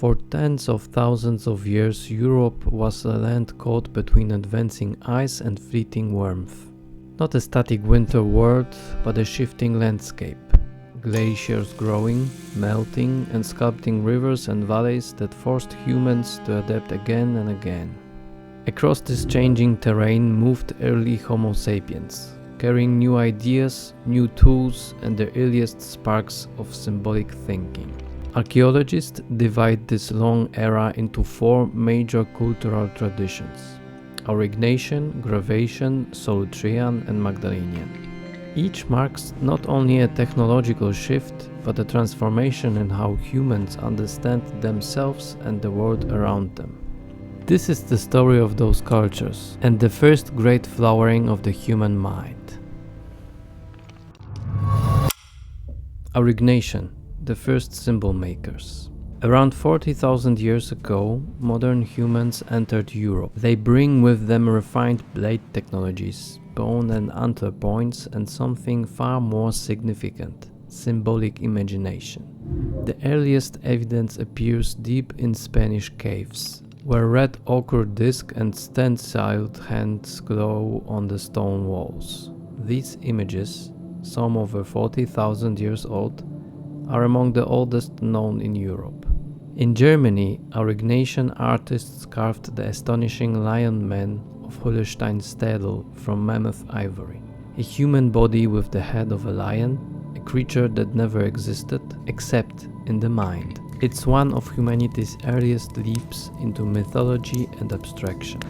For tens of thousands of years, Europe was a land caught between advancing ice and fleeting warmth. Not a static winter world, but a shifting landscape. Glaciers growing, melting, and sculpting rivers and valleys that forced humans to adapt again and again. Across this changing terrain moved early Homo sapiens, carrying new ideas, new tools, and the earliest sparks of symbolic thinking. Archaeologists divide this long era into four major cultural traditions: AURIGNACIAN, GRAVETTIAN, SOLUTREAN, and MAGDALENIAN. Each marks not only a technological shift, but a transformation in how humans understand themselves and the world around them. This is the story of those cultures, and the first great flowering of the human mind. AURIGNACIAN, the first symbol makers. Around 40,000 years ago, modern humans entered Europe. They bring with them refined blade technologies, bone and antler points, and something far more significant: symbolic imagination. The earliest evidence appears deep in Spanish caves, where red ochre disc and stenciled hands glow on the stone walls. These images, some over 40,000 years old, are among the oldest known in Europe. In Germany, AURIGNACIAN artists carved the astonishing lion man of Holsteinstädel from mammoth ivory, a human body with the head of a lion, a creature that never existed except in the mind. It's one of humanity's earliest leaps into mythology and abstraction.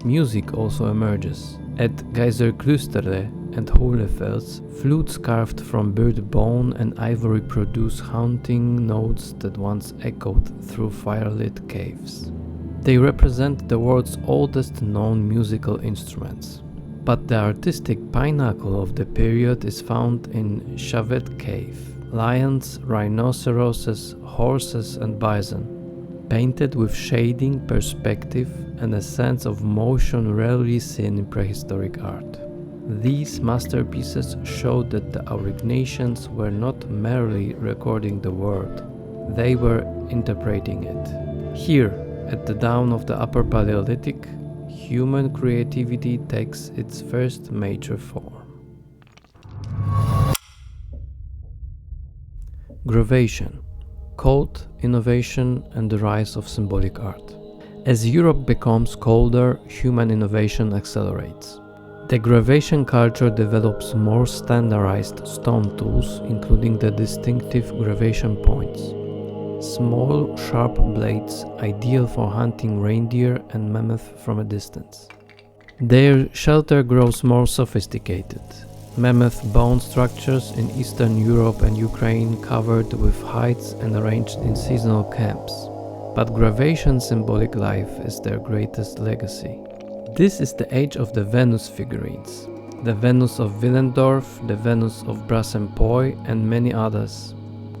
Music also emerges. At Geiserklüsterle and Hohlefels, flutes carved from bird bone and ivory produce haunting notes that once echoed through firelit caves. They represent the world's oldest known musical instruments. But the artistic pinnacle of the period is found in Chauvet Cave. Lions, rhinoceroses, horses, and bison, painted with shading, perspective, and a sense of motion rarely seen in prehistoric art. These masterpieces show that the AURIGNACIANs were not merely recording the world, they were interpreting it. Here, at the dawn of the Upper Paleolithic, human creativity takes its first major form. GRAVETTIAN: cold, innovation, and the rise of symbolic art. As Europe becomes colder, human innovation accelerates. The GRAVETTIAN culture develops more standardized stone tools, including the distinctive GRAVETTIAN points. Small, sharp blades, ideal for hunting reindeer and mammoth from a distance. Their shelter grows more sophisticated. Mammoth bone structures in Eastern Europe and Ukraine covered with hides and arranged in seasonal camps. But GRAVETTIAN symbolic life is their greatest legacy. This is the age of the Venus figurines. The Venus of Willendorf, the Venus of Brassempouy, and many others.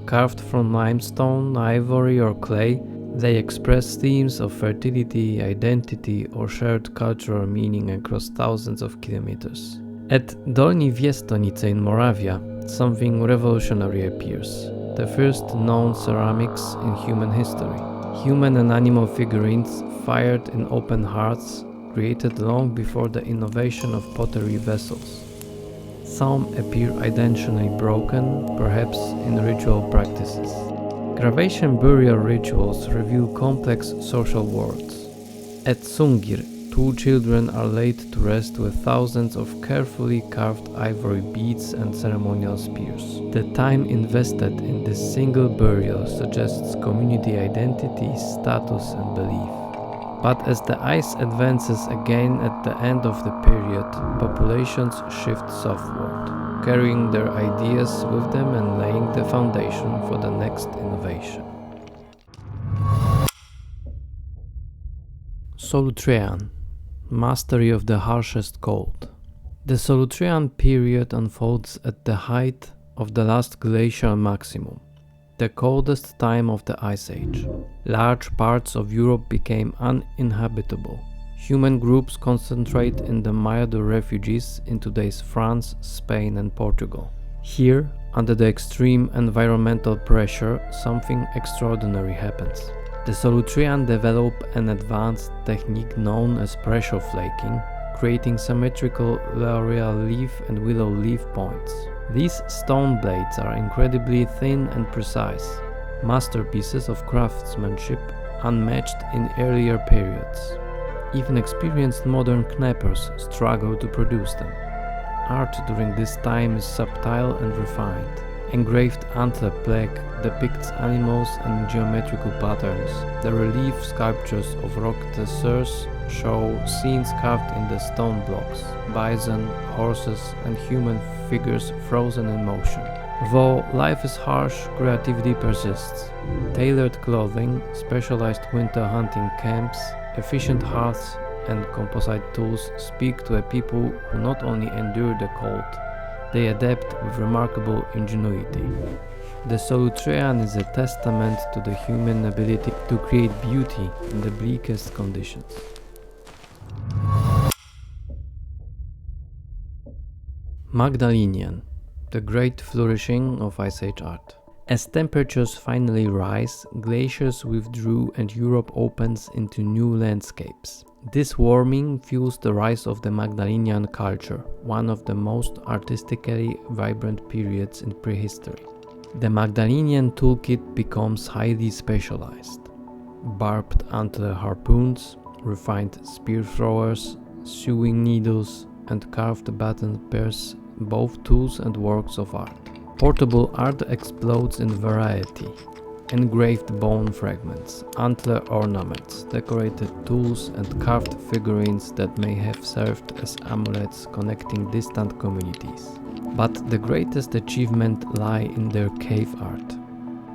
Carved from limestone, ivory, or clay, they express themes of fertility, identity, or shared cultural meaning across thousands of kilometers. At Dolni Viestonice in Moravia, something revolutionary appears: the first known ceramics in human history. Human and animal figurines fired in open hearths, created long before the innovation of pottery vessels. Some appear intentionally broken, perhaps in ritual practices. GRAVETTIAN burial rituals reveal complex social worlds. At Sungir, two children are laid to rest with thousands of carefully carved ivory beads and ceremonial spears. The time invested in this single burial suggests community identity, status, and belief. But as the ice advances again at the end of the period, populations shift southward, carrying their ideas with them and laying the foundation for the next innovation. SOLUTREAN: mastery of the harshest cold. The SOLUTREAN period unfolds at the height of the last glacial maximum, the coldest time of the Ice Age. Large parts of Europe became uninhabitable. Human groups concentrate in the milder refuges in today's France, Spain, and Portugal. Here, under the extreme environmental pressure, something extraordinary happens. The SOLUTREAN develop an advanced technique known as pressure flaking, creating symmetrical laureal leaf and willow leaf points. These stone blades are incredibly thin and precise, masterpieces of craftsmanship unmatched in earlier periods. Even experienced modern knappers struggle to produce them. Art during this time is subtle and refined. Engraved antler plaque depicts animals and geometrical patterns. The relief sculptures of rock tessers show scenes carved in the stone blocks, bison, horses, and human figures frozen in motion. Though life is harsh, creativity persists. Tailored clothing, specialized winter hunting camps, efficient hearths, and composite tools speak to a people who not only endure the cold, they adapt with remarkable ingenuity. The SOLUTREAN is a testament to the human ability to create beauty in the bleakest conditions. Magdalenian, the great flourishing of Ice Age art. As temperatures finally rise, glaciers withdraw and Europe opens into new landscapes. This warming fuels the rise of the Magdalenian culture, one of the most artistically vibrant periods in prehistory. The Magdalenian toolkit becomes highly specialized. Barbed antler harpoons, refined spear throwers, sewing needles, and carved baton pairs both tools and works of art. Portable art explodes in variety. Engraved bone fragments, antler ornaments, decorated tools, and carved figurines that may have served as amulets connecting distant communities. But the greatest achievement lie in their cave art.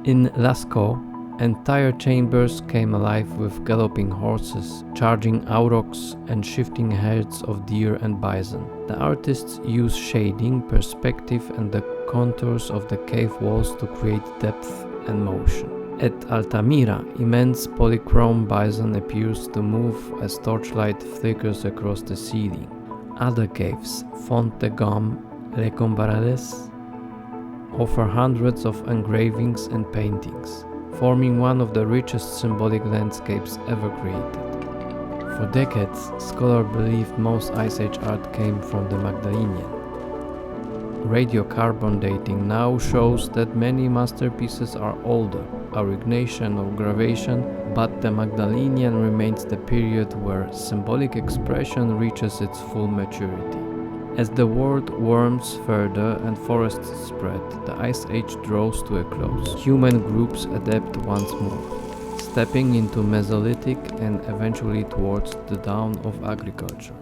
In Lascaux, entire chambers came alive with galloping horses, charging aurochs, and shifting herds of deer and bison. The artists use shading, perspective, and the contours of the cave walls to create depth and motion. At Altamira, immense polychrome bison appears to move as torchlight flickers across the ceiling. Other caves, Font de Gomme, Les Combarades, offer hundreds of engravings and paintings, forming one of the richest symbolic landscapes ever created. For decades, scholars believed most Ice Age art came from the Magdalenian. Radiocarbon dating now shows that many masterpieces are older, AURIGNACIAN or GRAVETTIAN, but the Magdalenian remains the period where symbolic expression reaches its full maturity. As the world warms further and forests spread, the Ice Age draws to a close. Human groups adapt once more, stepping into Mesolithic and eventually towards the dawn of agriculture.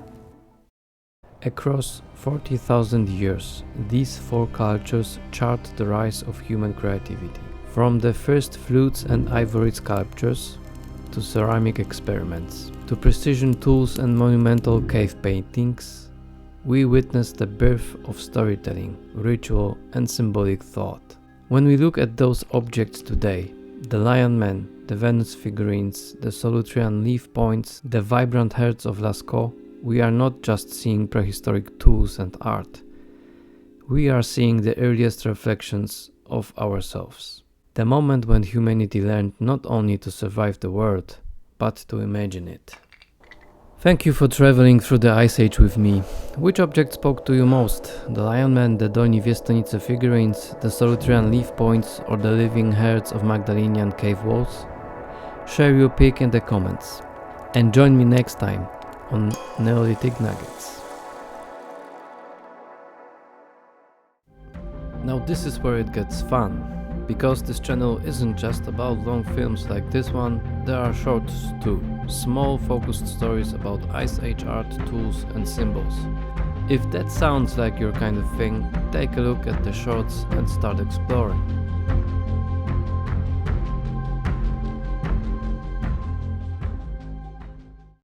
Across 40,000 years, these four cultures chart the rise of human creativity. From the first flutes and ivory sculptures, to ceramic experiments, to precision tools and monumental cave paintings, we witness the birth of storytelling, ritual, and symbolic thought. When we look at those objects today, the Lion Man, the Venus figurines, the SOLUTREAN leaf points, the vibrant herds of Lascaux, we are not just seeing prehistoric tools and art. We are seeing the earliest reflections of ourselves. The moment when humanity learned not only to survive the world, but to imagine it. Thank you for traveling through the Ice Age with me. Which object spoke to you most? The Lion Man, the Dolní Věstonice figurines, the SOLUTREAN leaf points, or the living herds of Magdalenian cave walls? Share your pick in the comments. And join me next time on Neolithic Nuggets. Now this is where it gets fun. Because this channel isn't just about long films like this one, there are shorts too. Small focused stories about Ice Age art, tools and symbols. If that sounds like your kind of thing, take a look at the shorts and start exploring.